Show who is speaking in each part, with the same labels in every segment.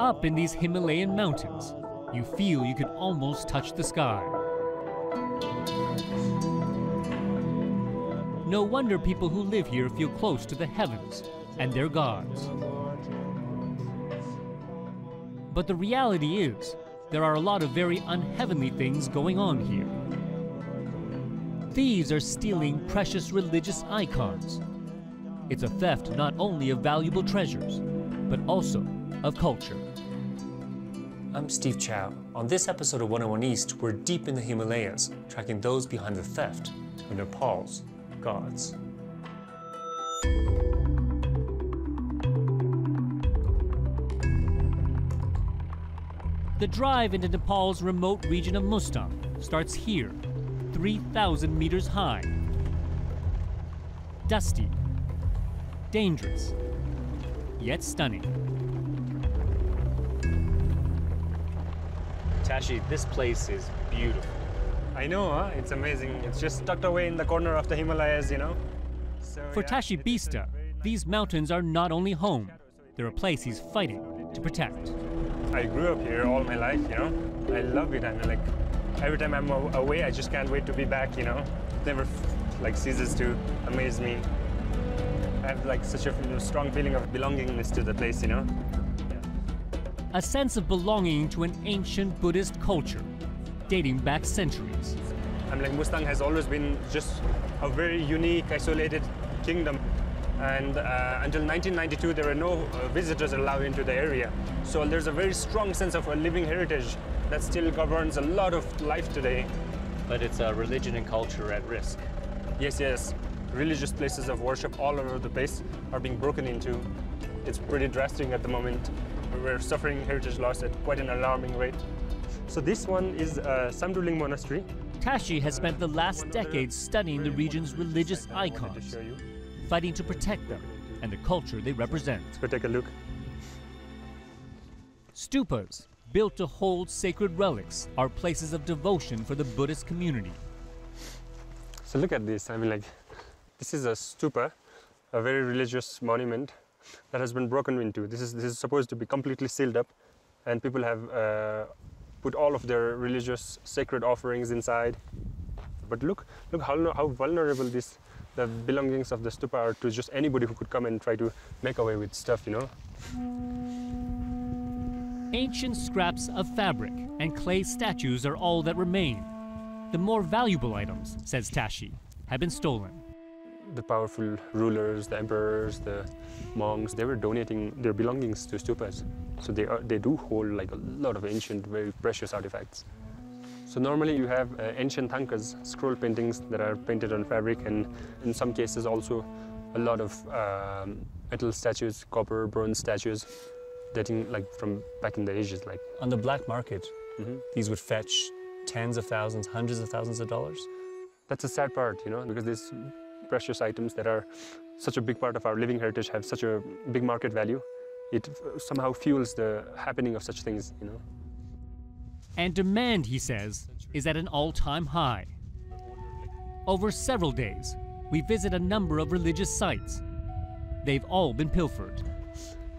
Speaker 1: Up in these Himalayan mountains, you feel you can almost touch the sky. No wonder people who live here feel close to the heavens and their gods. But the reality is, there are a lot of very unheavenly things going on here. Thieves are stealing precious religious icons. It's a theft not only of valuable treasures, but also of culture.
Speaker 2: I'm Steve Chow. On this episode of 101 East, we're deep in the Himalayas, tracking those behind the theft of Nepal's gods.
Speaker 1: The drive into Nepal's remote region of Mustang starts here, 3,000 meters high. Dusty, dangerous, yet stunning.
Speaker 2: Tashi, this place is beautiful.
Speaker 3: I know, huh? It's amazing. It's just tucked away in the corner of the Himalayas, you know? So,
Speaker 1: For Tashi Bista, these mountains are not only home, they're a place he's fighting to protect.
Speaker 3: I grew up here all my life, you know? I love it. I mean, like, every time I'm away, I just can't wait to be back, you know? It never, ceases to amaze me. I have, such a strong feeling of belongingness to the place, you know?
Speaker 1: A sense of belonging to an ancient Buddhist culture, dating back centuries.
Speaker 3: Mustang has always been just a very unique, isolated kingdom. And until 1992, there were no visitors allowed into the area. So there's a very strong sense of a living heritage that still governs a lot of life today.
Speaker 2: But it's a religion and culture at risk.
Speaker 3: Yes, yes. Religious places of worship all over the place are being broken into. It's pretty drastic at the moment. We're suffering heritage loss at quite an alarming rate. So this one is Samduling Monastery.
Speaker 1: Tashi has spent the last decade studying the region's religious icons, fighting to protect them and the culture they represent.
Speaker 3: So take a look.
Speaker 1: Stupas, built to hold sacred relics, are places of devotion for the Buddhist community.
Speaker 3: So look at this. This is a stupa, a very religious monument that has been broken into. This is supposed to be completely sealed up, and people have put all of their religious sacred offerings inside. But look how vulnerable the belongings of the stupa are to just anybody who could come and try to make away with stuff, you know.
Speaker 1: Ancient scraps of fabric and clay statues are all that remain. The more valuable items, says Tashi, have been stolen.
Speaker 3: The powerful rulers, the emperors, the monks, they were donating their belongings to stupas. So they do hold a lot of ancient, very precious artifacts. So normally you have ancient tankas, scroll paintings that are painted on fabric, and in some cases also a lot of metal statues, copper, bronze statues, dating from back in the ages.
Speaker 2: On the black market, these would fetch tens of thousands, hundreds of thousands of dollars.
Speaker 3: That's a sad part, you know, because these precious items that are such a big part of our living heritage have such a big market value. It somehow fuels the happening of such things, you know.
Speaker 1: And demand, he says, is at an all-time high. Over several days, we visit a number of religious sites. They've all been pilfered.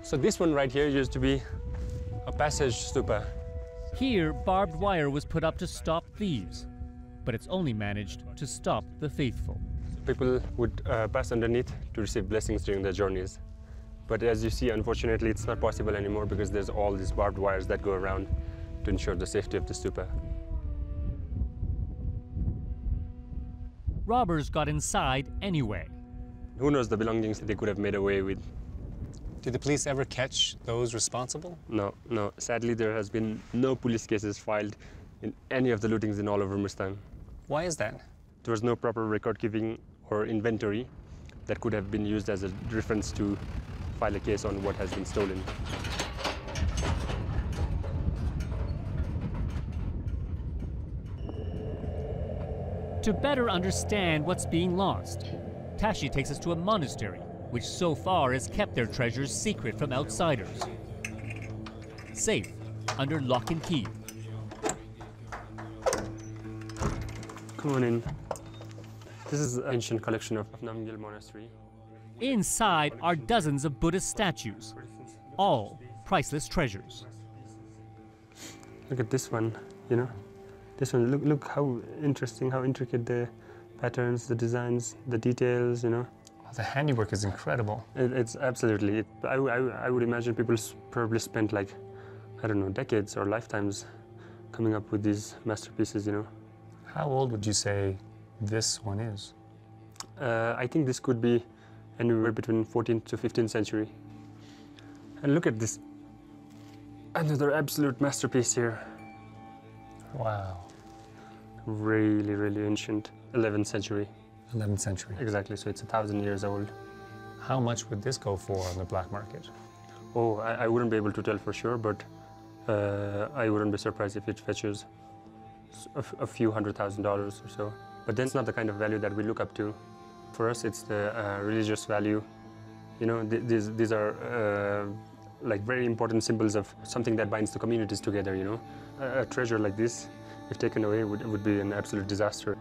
Speaker 3: So this one right here used to be a passage stupa.
Speaker 1: Here, barbed wire was put up to stop thieves, but it's only managed to stop the faithful.
Speaker 3: People would pass underneath to receive blessings during their journeys. But as you see, unfortunately, it's not possible anymore because there's all these barbed wires that go around to ensure the safety of the stupa.
Speaker 1: Robbers got inside anyway.
Speaker 3: Who knows the belongings that they could have made away with.
Speaker 2: Did the police ever catch those responsible?
Speaker 3: No. Sadly, there has been no police cases filed in any of the lootings in all over Mustang.
Speaker 2: Why is that?
Speaker 3: There was no proper record keeping or inventory that could have been used as a reference to file a case on what has been stolen.
Speaker 1: To better understand what's being lost, Tashi takes us to a monastery, which so far has kept their treasures secret from outsiders. Safe, under lock and key.
Speaker 3: Come on in. This is an ancient collection of Namgyal Monastery.
Speaker 1: Inside are dozens of Buddhist statues, all priceless treasures.
Speaker 3: Look at this one, you know? This one, look how interesting, how intricate the patterns, the designs, the details, you know?
Speaker 2: The handiwork is incredible.
Speaker 3: It's absolutely, I would imagine people probably spent like, I don't know, decades or lifetimes coming up with these masterpieces, you know?
Speaker 2: How old would you say this one is?
Speaker 3: I think this could be anywhere between 14th to 15th century. And look at this, another absolute masterpiece here.
Speaker 2: Wow.
Speaker 3: Really, really ancient, 11th century.
Speaker 2: 11th century.
Speaker 3: Exactly, so it's 1,000 years old.
Speaker 2: How much would this go for on the black market?
Speaker 3: Oh, I wouldn't be able to tell for sure, but I wouldn't be surprised if it fetches a few $100,000 or so. But then it's not the kind of value that we look up to. For us, it's the religious value. You know, these are like very important symbols of something that binds the communities together, you know. A treasure like this, if taken away, would be an absolute disaster.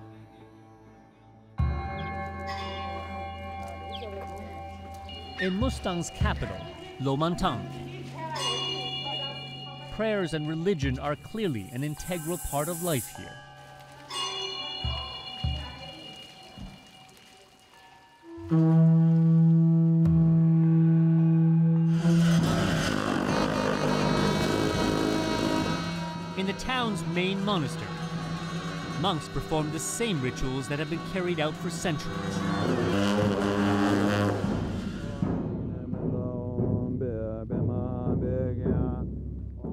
Speaker 1: In Mustang's capital, Lomantang, prayers and religion are clearly an integral part of life here. In the town's main monastery, monks perform the same rituals that have been carried out for centuries.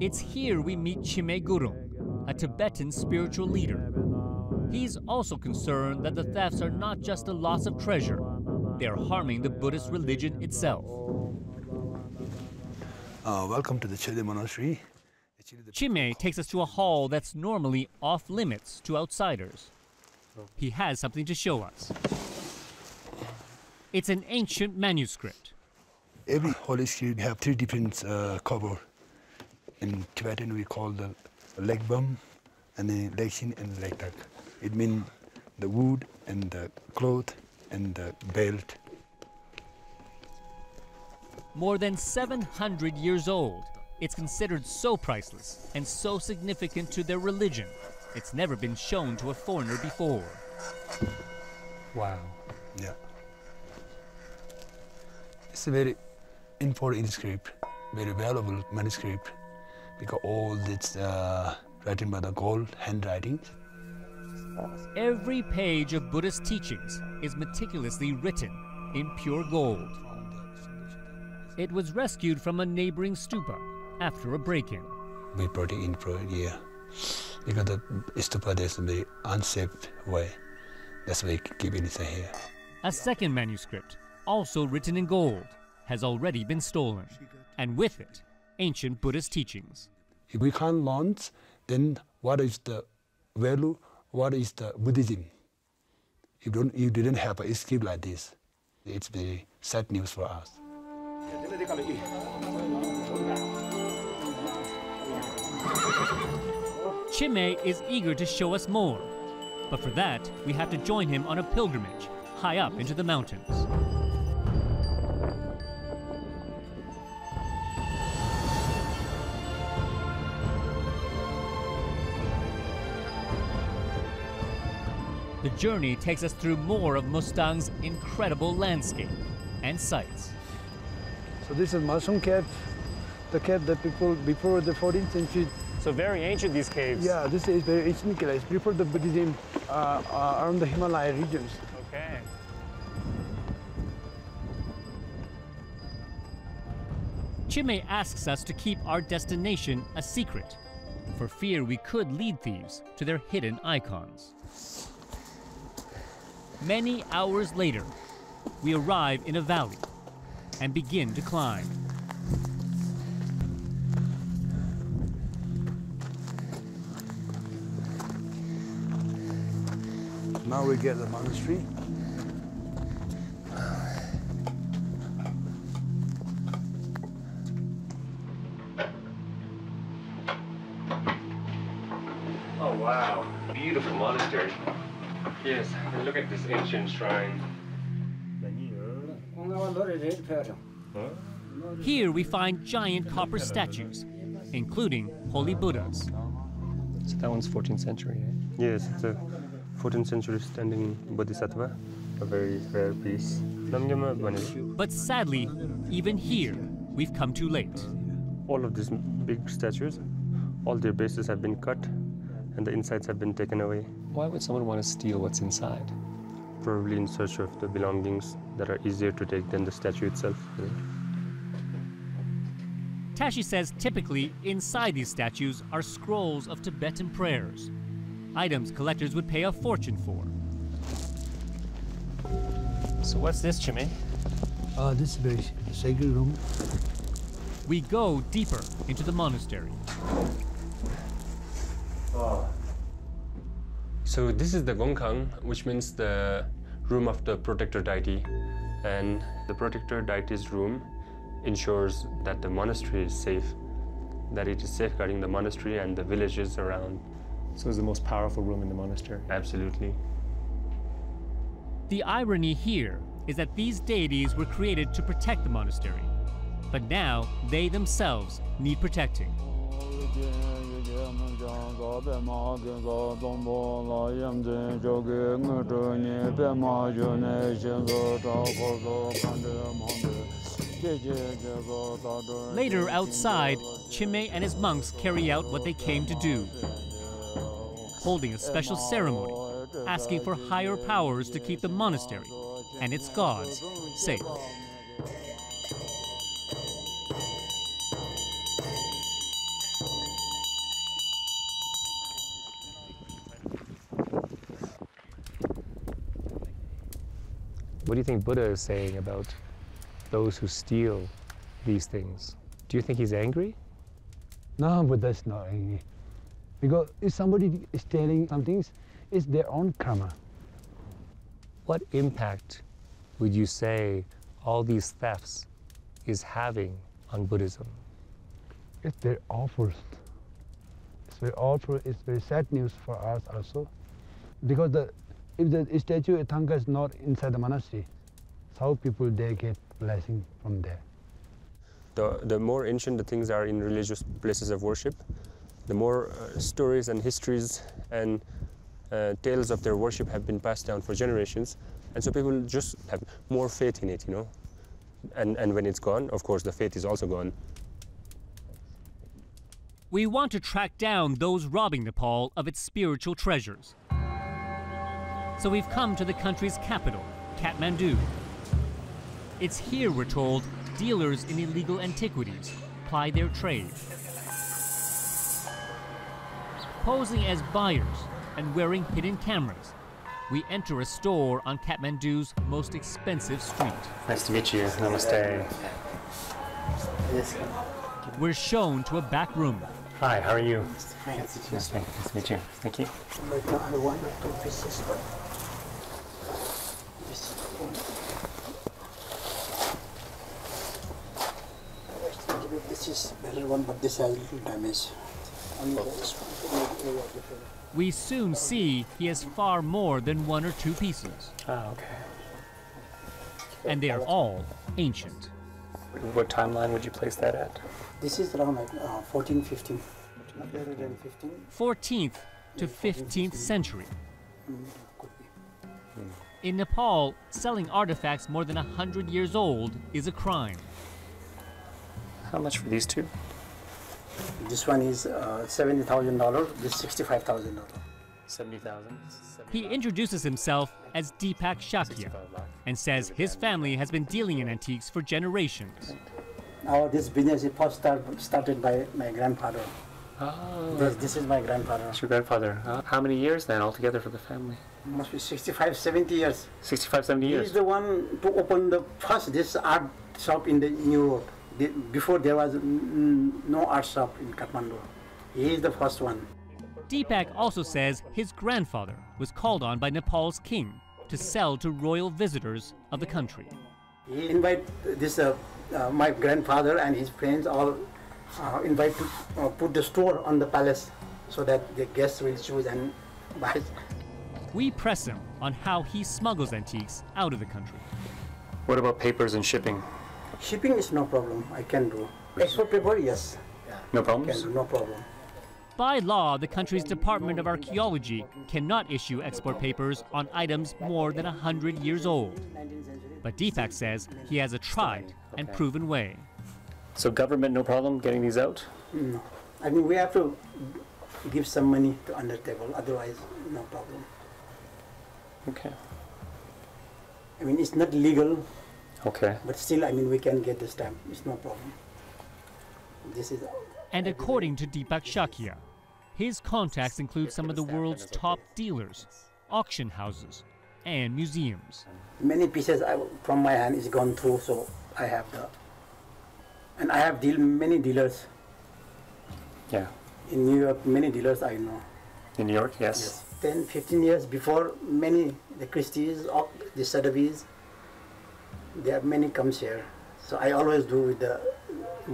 Speaker 1: It's here we meet Chime Gurung, a Tibetan spiritual leader. He's also concerned that the thefts are not just a loss of treasure, they are harming the Buddhist religion itself.
Speaker 4: Welcome to the Chile Monastery.
Speaker 1: Chime takes us to a hall that's normally off limits to outsiders. He has something to show us. It's an ancient manuscript.
Speaker 4: Every holy script have three different cover. In Tibetan, we call the legbum, and the legshin and legtak. It means the wood and the cloth and the belt.
Speaker 1: More than 700 years old, it's considered so priceless and so significant to their religion, it's never been shown to a foreigner before.
Speaker 2: Wow.
Speaker 4: Yeah. It's a very important script, very valuable manuscript, because all this written by the gold handwriting.
Speaker 1: Every page of Buddhist teachings is meticulously written in pure gold. It was rescued from a neighboring stupa after a break-in.
Speaker 4: We brought it in for a year, because the stupa is a very unsafe way. That's why we keep it here.
Speaker 1: A second manuscript, also written in gold, has already been stolen, and with it, ancient Buddhist teachings.
Speaker 4: If we can't launch, then what is the value? What is the Buddhism? You didn't have a script like this. It's very sad news for us.
Speaker 1: Chime is eager to show us more, but for that, we have to join him on a pilgrimage high up into the mountains. The journey takes us through more of Mustang's incredible landscape and sights.
Speaker 5: So this is Mustang cave, the cave that people before the 14th century.
Speaker 3: So very ancient, these caves.
Speaker 5: Yeah, this is very ancient place, before the Buddhism around the Himalaya regions.
Speaker 3: Okay.
Speaker 1: Chime asks us to keep our destination a secret, for fear we could lead thieves to their hidden icons. Many hours later, we arrive in a valley and begin to climb.
Speaker 4: Now we get the monastery.
Speaker 3: Oh wow, beautiful monastery. Yes, and look at this ancient shrine.
Speaker 1: Here we find giant copper statues, including holy Buddhas.
Speaker 2: So that one's 14th century, eh?
Speaker 3: Yes, it's a 14th century standing Bodhisattva, a very rare piece.
Speaker 1: But sadly, even here, we've come too late.
Speaker 3: All of these big statues, all their bases have been cut and the insides have been taken away.
Speaker 2: Why would someone want to steal what's inside?
Speaker 3: Probably in search of the belongings that are easier to take than the statue itself.
Speaker 1: Tashi says typically inside these statues are scrolls of Tibetan prayers, items collectors would pay a fortune for.
Speaker 2: So what's this, Chime?
Speaker 5: This is a very sacred room.
Speaker 1: We go deeper into the monastery.
Speaker 3: So this is the Gongkang, which means the room of the protector deity. And the protector deity's room ensures that the monastery is safe, that it is safeguarding the monastery and the villages around.
Speaker 2: So it's the most powerful room in the monastery.
Speaker 3: Absolutely.
Speaker 1: The irony here is that these deities were created to protect the monastery, but now they themselves need protecting. Later outside, Chime and his monks carry out what they came to do, holding a special ceremony, asking for higher powers to keep the monastery and its gods safe.
Speaker 2: What do you think Buddha is saying about those who steal these things? Do you think he's angry?
Speaker 5: No, Buddha is not angry. Because if somebody is stealing some things, it's their own karma.
Speaker 2: What impact would you say all these thefts is having on Buddhism?
Speaker 5: It's very awful. It's very awful. It's very sad news for us also. Because if the statue of Thangka is not inside the monastery, how people they get blessing from there?
Speaker 3: The more ancient the things are in religious places of worship, the more stories and histories and tales of their worship have been passed down for generations. And so people just have more faith in it, you know. And when it's gone, of course, the faith is also gone.
Speaker 1: We want to track down those robbing Nepal of its spiritual treasures. So we've come to the country's capital, Kathmandu. It's here, we're told, dealers in illegal antiquities ply their trade. Posing as buyers and wearing hidden cameras, we enter a store on Kathmandu's most expensive street.
Speaker 2: Nice to meet you. Namaste.
Speaker 1: We're shown to a back room.
Speaker 2: Hi, how are you?
Speaker 6: Fine.
Speaker 2: Nice to meet you. Thank you.
Speaker 6: I want 2 pieces. This is better one, but this has little damage.
Speaker 1: We soon see he has far more than 1 or 2 pieces.
Speaker 2: Oh, okay.
Speaker 1: And they are all ancient.
Speaker 2: What timeline would you place that at?
Speaker 6: This is around like 14, 15.
Speaker 1: 14th to 15th century.
Speaker 6: Could be.
Speaker 1: In Nepal, selling artifacts more than 100 years old is a crime.
Speaker 2: How much for these two?
Speaker 6: This one is $70,000. This $65,000.
Speaker 2: 70,000.
Speaker 1: He introduces himself as Deepak Shakya and says his family has been dealing in antiques for generations.
Speaker 6: This business is first started by my grandfather.
Speaker 2: Oh,
Speaker 6: This is my grandfather.
Speaker 2: that's your grandfather. How many years then altogether for the family?
Speaker 6: Must be 65, 70 years.
Speaker 2: 65, 70
Speaker 6: He
Speaker 2: years.
Speaker 6: is the one to open the first this art shop in Europe. Before there was no art shop in Kathmandu. He is the first one.
Speaker 1: Deepak also says his grandfather was called on by Nepal's king to sell to royal visitors of the country.
Speaker 6: He invite this my grandfather and his friends all invite to put the store on the palace so that the guests will choose and buy.
Speaker 1: We press him on how he smuggles antiques out of the country.
Speaker 2: What about papers and shipping?
Speaker 6: Shipping is no problem. I can do. Export paper, yes.
Speaker 2: No
Speaker 6: Can
Speaker 2: problems?
Speaker 6: do, no problem.
Speaker 1: By law, the country's Department of Archaeology cannot issue export papers on items more than 100 years old. But Deepak says he has a tried and proven way.
Speaker 2: So government, no problem getting these out?
Speaker 6: I mean, we have to give some money to Undercover, otherwise, no problem.
Speaker 2: Okay.
Speaker 6: I mean, it's not legal,
Speaker 2: Okay.
Speaker 6: but still, I mean, we can get the stamp. It's no problem. This is.
Speaker 1: And according to Deepak Shakya, his contacts include some of the world's top dealers, auction houses, and museums.
Speaker 6: Many pieces from my hand is gone through, so I have the. And I have many dealers.
Speaker 2: Yeah.
Speaker 6: In New York, many dealers I know.
Speaker 2: In New York, yes.
Speaker 6: 10, 15 years before, many, the Christies, the Sotheby's, there are many comes here. So I always do with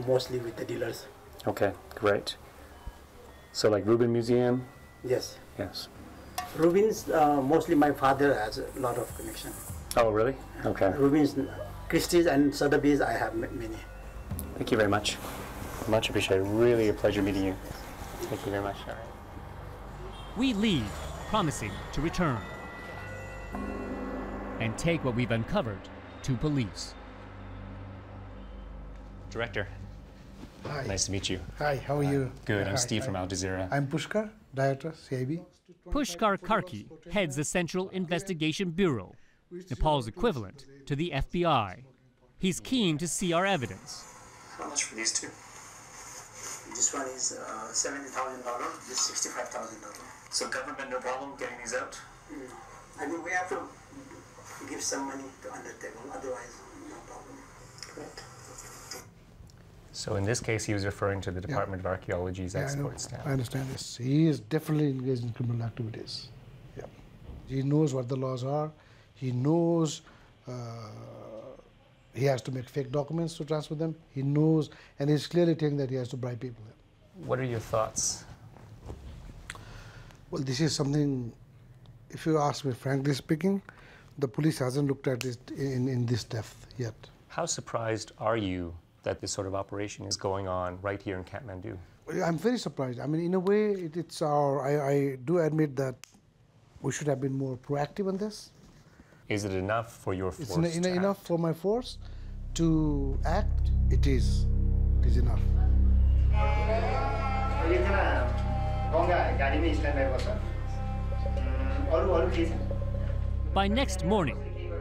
Speaker 6: mostly with the dealers.
Speaker 2: Okay, great. So like Rubin Museum?
Speaker 6: Yes.
Speaker 2: Yes.
Speaker 6: Rubin's, mostly my father has a lot of connection.
Speaker 2: Oh, really? Okay.
Speaker 6: Rubin's, Christie's and Sotheby's, I have many.
Speaker 2: Thank you very much. Much appreciated. Really a pleasure meeting you. Thank you very much. All right.
Speaker 1: We leave, promising to return and take what we've uncovered to police.
Speaker 2: Director,
Speaker 7: Hi.
Speaker 2: nice to meet you.
Speaker 7: Hi, how are you?
Speaker 2: Good, I'm
Speaker 7: Hi,
Speaker 2: Steve
Speaker 7: hi.
Speaker 2: from Al Jazeera.
Speaker 7: I'm Pushkar, Director, CIB.
Speaker 1: Pushkar Karki heads the Central Investigation Bureau, Nepal's equivalent to the FBI. He's keen to see our evidence.
Speaker 2: How much for these two?
Speaker 6: This one is $70,000, this $65,000.
Speaker 2: So government, no problem getting these out?
Speaker 6: I mean, we have to give some money to Undercover, otherwise, no problem.
Speaker 2: Correct. So in this case, he was referring to the Department of Archaeology's
Speaker 7: Yeah, I know.
Speaker 2: export stamp.
Speaker 7: I understand this. He is definitely engaged in criminal activities. Yeah. He knows what the laws are. He knows he has to make fake documents to transfer them. He knows, and he's clearly telling that he has to bribe people.
Speaker 2: What are your thoughts?
Speaker 7: Well, this is something, if you ask me frankly speaking, the police hasn't looked at it in this depth yet.
Speaker 2: How surprised are you that this sort of operation is going on right here in Kathmandu?
Speaker 7: I'm very surprised. I mean, in a way, it's our. I do admit that we should have been more proactive on this.
Speaker 2: Is it enough for your force
Speaker 7: It's
Speaker 2: to
Speaker 7: enough
Speaker 2: act?
Speaker 7: for my force to act. It is. It is enough.
Speaker 1: By next morning,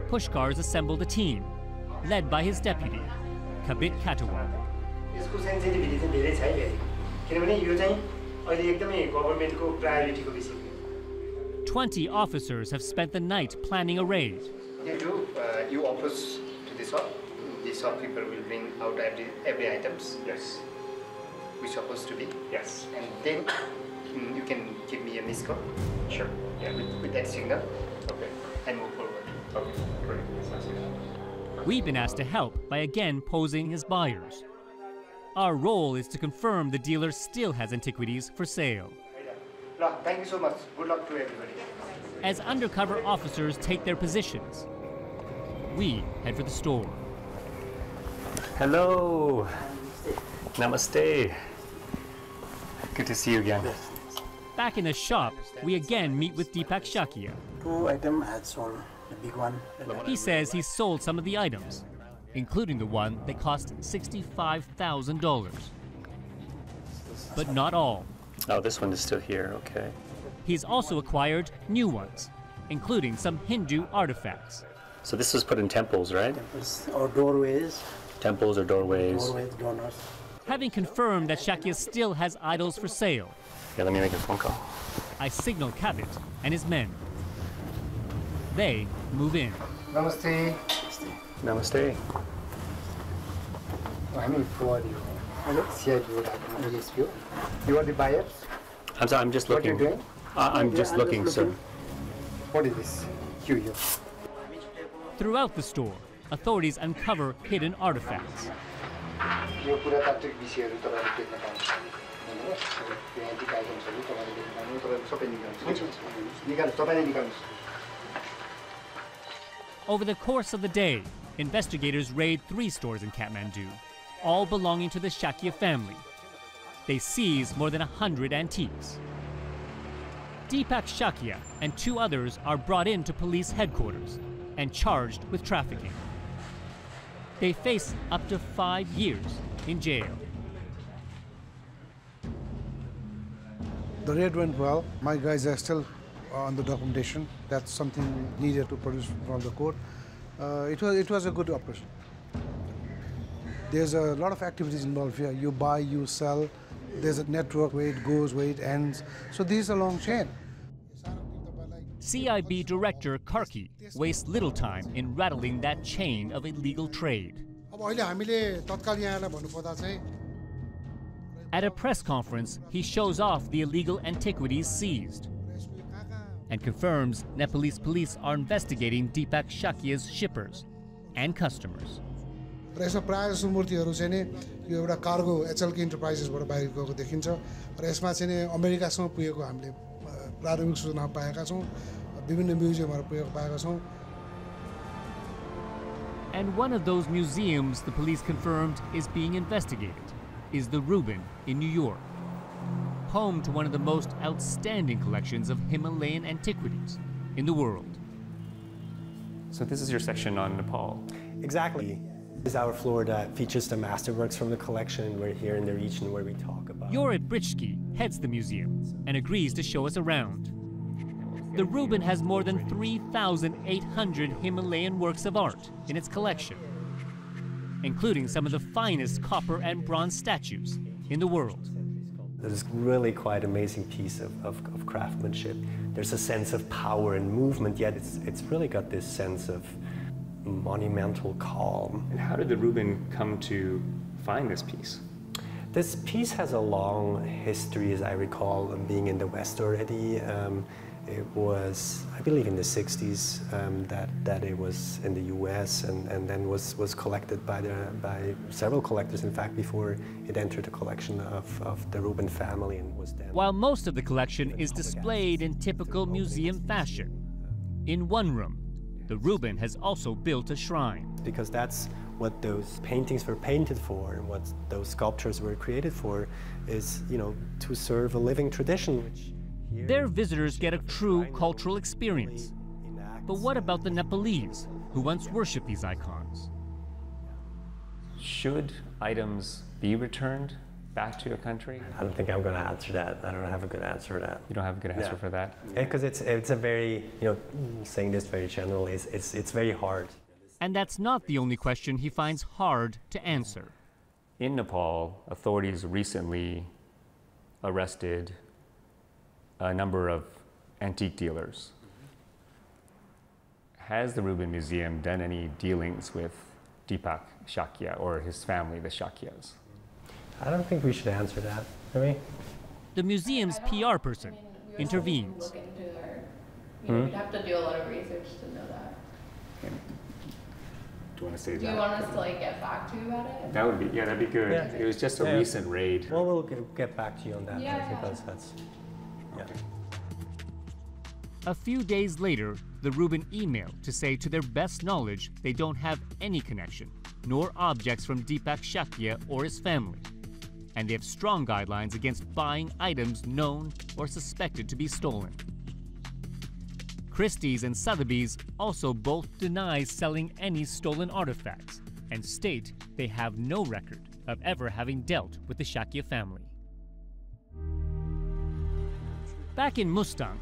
Speaker 1: Pushkar has assembled a team, led by his deputy, Kabit Katawal. 20 officers have spent the night planning a raid.
Speaker 8: You oppose to this shop. The shopkeeper will bring out every items.
Speaker 2: Yes.
Speaker 8: We're supposed to be.
Speaker 2: Yes.
Speaker 8: And then you can give me a missed call.
Speaker 2: Sure. Yeah.
Speaker 8: With that signal.
Speaker 2: Okay.
Speaker 8: And move forward.
Speaker 2: Okay. Great. Sounds good.
Speaker 1: We've been asked to help by again posing as buyers. Our role is to confirm the dealer still has antiquities for sale.
Speaker 8: Thank you so much. Good luck to everybody.
Speaker 1: As undercover officers take their positions, we head for the store.
Speaker 2: Hello. Namaste. Good to see you again.
Speaker 1: Back in the shop, we again meet with Deepak Shakya.
Speaker 6: 2 items I had sold, the big one.
Speaker 1: He says he's sold some of the items, including the one that cost $65,000. But not all.
Speaker 2: Oh, this one is still here. Okay.
Speaker 1: He's also acquired new ones, including some Hindu artifacts.
Speaker 2: So this was put in temples, right?
Speaker 6: Or doorways,
Speaker 2: Temples or doorways.
Speaker 6: doors.
Speaker 1: Having confirmed that Shakya still has idols for sale,
Speaker 2: Yeah, let me make a phone call.
Speaker 1: I signal Kabit and his men. They move in.
Speaker 8: Namaste.
Speaker 2: Namaste.
Speaker 8: I'm for you. You are the buyers?
Speaker 2: I'm sorry, I'm just
Speaker 8: What
Speaker 2: looking.
Speaker 8: are you doing?
Speaker 2: I'm just looking, sir.
Speaker 8: What is this? Here.
Speaker 1: Throughout the store, authorities uncover hidden artifacts.
Speaker 8: यो पुरातात्विक विषयहरू तपाईले देख्न पाउनुहुन्छ हैन यो antique आइटम्सहरू तपाईले देख्न पाउनुहुन्छ तपाईले सबै निकाल्नुहोस् तपाईले निकाल्नुहोस्
Speaker 1: Over the course of the day, investigators raid 3 stores in Kathmandu, all belonging to the Shakya family. They seize more than 100 antiques. Deepak Shakya and 2 others are brought into police headquarters and charged with trafficking. They face up to 5 years in jail.
Speaker 7: The raid went well. My guys are still on the documentation. That's something needed to produce from the court. It was a good operation. There's a lot of activities involved here. You buy, you sell. There's a network where it goes, where it ends. So this is a long chain.
Speaker 1: CIB Director Karki wastes little time in rattling that chain of illegal trade. At a press conference, he shows off the illegal antiquities seized and confirms Nepalese police are investigating Deepak Shakya's shippers and customers.
Speaker 7: यसमा प्रायः जस्तो मूर्तिहरू चाहिँ नि यो एउटा cargo एचएलके इन्टरप्राइजेसबाट बाहिर गएको देखिन्छ र यसमा चाहिँ नि अमेरिकासम्म पुगेको हामीले प्रारम्भिक सूचना पाएका छौँ विभिन्न म्युजियमहरू पुगेको पाएका छौँ.
Speaker 1: And one of those museums the police confirmed is being investigated is the Reuben in New York, home to one of the most outstanding collections of Himalayan antiquities in the world.
Speaker 2: So this is your section on Nepal.
Speaker 9: Exactly. This is our floor that features the masterworks from the collection. We're here in the region where we talk about.
Speaker 1: Yorit Britschke heads the museum and agrees to show us around. The Reuben has more than 3,800 Himalayan works of art in its collection, including some of the finest copper and bronze statues in the world.
Speaker 9: This is really quite amazing piece of craftsmanship. There's a sense of power and movement, yet it's really got this sense of monumental calm.
Speaker 2: And how did the Reuben come to find this piece?
Speaker 9: This piece has a long history, as I recall, of being in the West already. It was, I believe, in the 60s that it was in the US and then was collected by several collectors, in fact, before it entered the collection of the Reuben family and was then...
Speaker 1: While most of the collection is displayed in typical museum fashion, in one room, the Reuben has also built a shrine.
Speaker 9: Because that's what those paintings were painted for and what those sculptures were created for is, you know, to serve a living tradition, which...
Speaker 1: Their visitors get a true cultural experience. But what about the Nepalese, who once worshipped these icons?
Speaker 2: Should items be returned back to your country?
Speaker 9: I don't think I'm going to answer that. I don't have a good answer for that.
Speaker 2: You don't have a good answer for that?
Speaker 9: Because it's a very, you know, saying this very generally, it's very hard.
Speaker 1: And that's not the only question he finds hard to answer.
Speaker 2: In Nepal, authorities recently arrested a number of antique dealers. Has the Reuben Museum done any dealings with Deepak Shakya or his family, the Shakyas?
Speaker 9: I don't think we should answer that, do we?
Speaker 1: The museum's PR person intervenes.
Speaker 10: We'd have to do a lot of research to know that.
Speaker 2: Do you want to say that?
Speaker 10: Do you want us to get back to you about it?
Speaker 2: That would be, yeah, that'd be good.
Speaker 9: Yeah.
Speaker 2: It was just a recent raid.
Speaker 9: Well, we'll get back to you on that.
Speaker 10: Yeah,
Speaker 9: I think that's yeah.
Speaker 1: A few days later, the Reuben emailed to say to their best knowledge they don't have any connection, nor objects from Deepak Shakya or his family. And they have strong guidelines against buying items known or suspected to be stolen. Christie's and Sotheby's also both deny selling any stolen artifacts and state they have no record of ever having dealt with the Shakya family. Back in Mustang,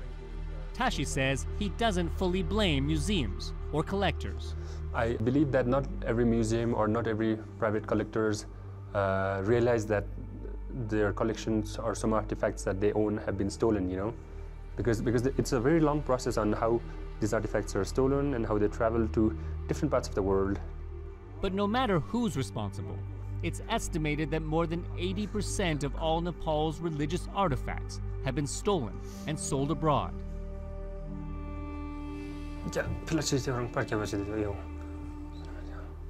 Speaker 1: Tashi says he doesn't fully blame museums or collectors.
Speaker 3: I believe that not every museum or not every private collectors realize that their collections or some artifacts that they own have been stolen, you know, because it's a very long process on how these artifacts are stolen and how they travel to different parts of the world.
Speaker 1: But no matter who's responsible, it's estimated that more than 80% of all Nepal's religious artifacts have been stolen and sold abroad.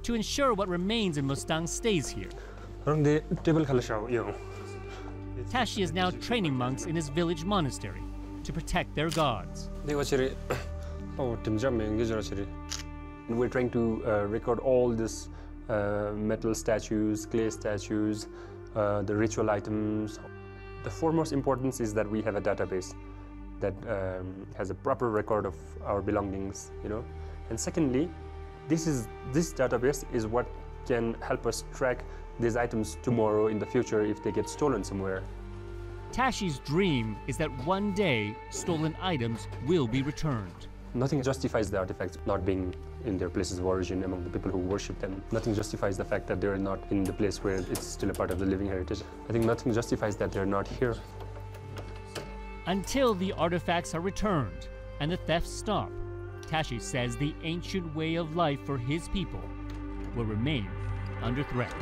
Speaker 1: To ensure what remains in Mustang stays here, Tashi is now training monks in his village monastery to protect their gods.
Speaker 3: We're trying to record all this metal statues, clay statues, the ritual items. The foremost importance is that we have a database that has a proper record of our belongings, you know. And secondly, this database is what can help us track these items tomorrow in the future if they get stolen somewhere.
Speaker 1: Tashi's dream is that one day stolen items will be returned.
Speaker 3: Nothing justifies the artifacts not being in their places of origin among the people who worship them. Nothing justifies the fact that they're not in the place where it's still a part of the living heritage. I think nothing justifies that they're not here.
Speaker 1: Until the artifacts are returned and the thefts stop, Tashi says the ancient way of life for his people will remain under threat.